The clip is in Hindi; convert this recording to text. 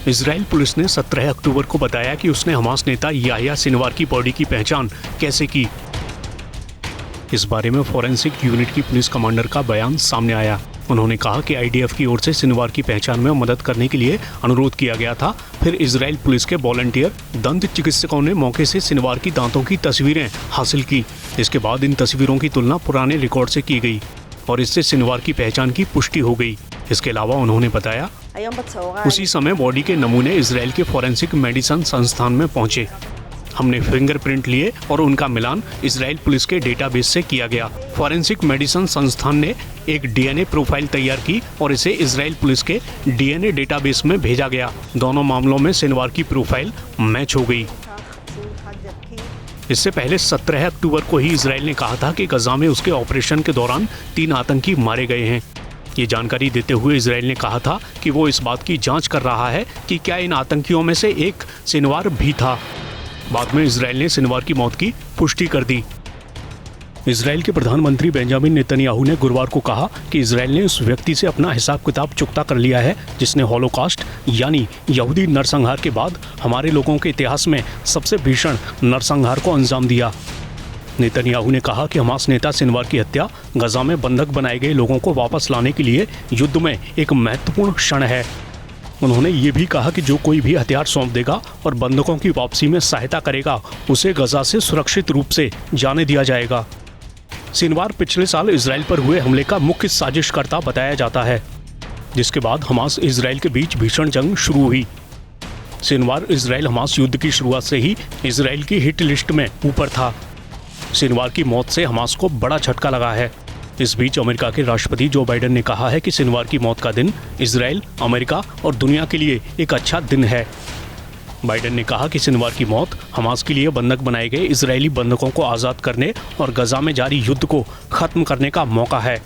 इजराइल पुलिस ने 17 अक्टूबर को बताया कि उसने हमास नेता याह्या सिनवार की बॉडी की पहचान कैसे की। इस बारे में फॉरेंसिक यूनिट की पुलिस कमांडर का बयान सामने आया। उन्होंने कहा कि आईडीएफ की ओर से सिनवार की पहचान में मदद करने के लिए अनुरोध किया गया था। फिर इजराइल पुलिस के वॉलंटियर दंत चिकित्सकों ने मौके से सिनवार की दांतों की तस्वीरें हासिल की। इसके बाद इन तस्वीरों की तुलना पुराने रिकॉर्ड से की गई और इससे सिनवार की पहचान की पुष्टि हो गई। इसके अलावा उन्होंने बताया उसी समय बॉडी के नमूने इजराइल के फॉरेंसिक मेडिसिन संस्थान में पहुंचे। हमने फिंगरप्रिंट लिए और उनका मिलान इजराइल पुलिस के डेटाबेस से किया गया। फॉरेंसिक मेडिसिन संस्थान ने एक डीएनए प्रोफाइल तैयार की और इसे इजराइल पुलिस के डीएनए डेटाबेस में भेजा गया। दोनों मामलों में सिनवार की प्रोफाइल मैच हो गई। इससे पहले 17 अक्टूबर को ही इजराइल ने कहा था कि गजा में उसके ऑपरेशन के दौरान 3 आतंकी मारे गए हैं। ये जानकारी देते हुए इजराइल ने कहा था कि वो इस बात की जांच कर रहा है कि क्या इन आतंकियों में से एक सिनवार भी था। बाद में इजराइल ने सिनवार की मौत की पुष्टि कर दी। इजराइल के प्रधानमंत्री बेंजामिन नेतन्याहू ने गुरुवार को कहा कि इजराइल ने उस व्यक्ति से अपना हिसाब किताब चुकता कर लिया है जिसने हॉलोकॉस्ट यानी यहूदी नरसंहार के बाद हमारे लोगों के इतिहास में सबसे भीषण नरसंहार को अंजाम दिया। नेतन्याहू ने कहा कि हमास नेता सिनवार की हत्या गजा में बंधक बनाए गए लोगों को वापस लाने के लिए युद्ध में एक महत्वपूर्ण क्षण है। उन्होंने ये भी कहा कि जो कोई भी हथियार सौंप देगा और बंधकों की वापसी में सहायता करेगा उसे गजा से सुरक्षित रूप से जाने दिया जाएगा। सिनवार पिछले साल इजराइल पर हुए हमले का मुख्य साजिशकर्ता बताया जाता है, जिसके बाद हमास इजराइल के बीच भीषण जंग शुरू हुई। सिनवार इजराइल हमास युद्ध की शुरुआत से ही इजराइल की हिट लिस्ट में ऊपर था। सिनवार की मौत से हमास को बड़ा झटका लगा है। इस बीच अमेरिका के राष्ट्रपति जो बाइडेन ने कहा है कि सिनवार की मौत का दिन इजराइल, अमेरिका और दुनिया के लिए एक अच्छा दिन है। बाइडेन ने कहा कि सिनवार की मौत हमास के लिए बंधक बनाए गए इजरायली बंधकों को आज़ाद करने और गजा में जारी युद्ध को खत्म करने का मौका है।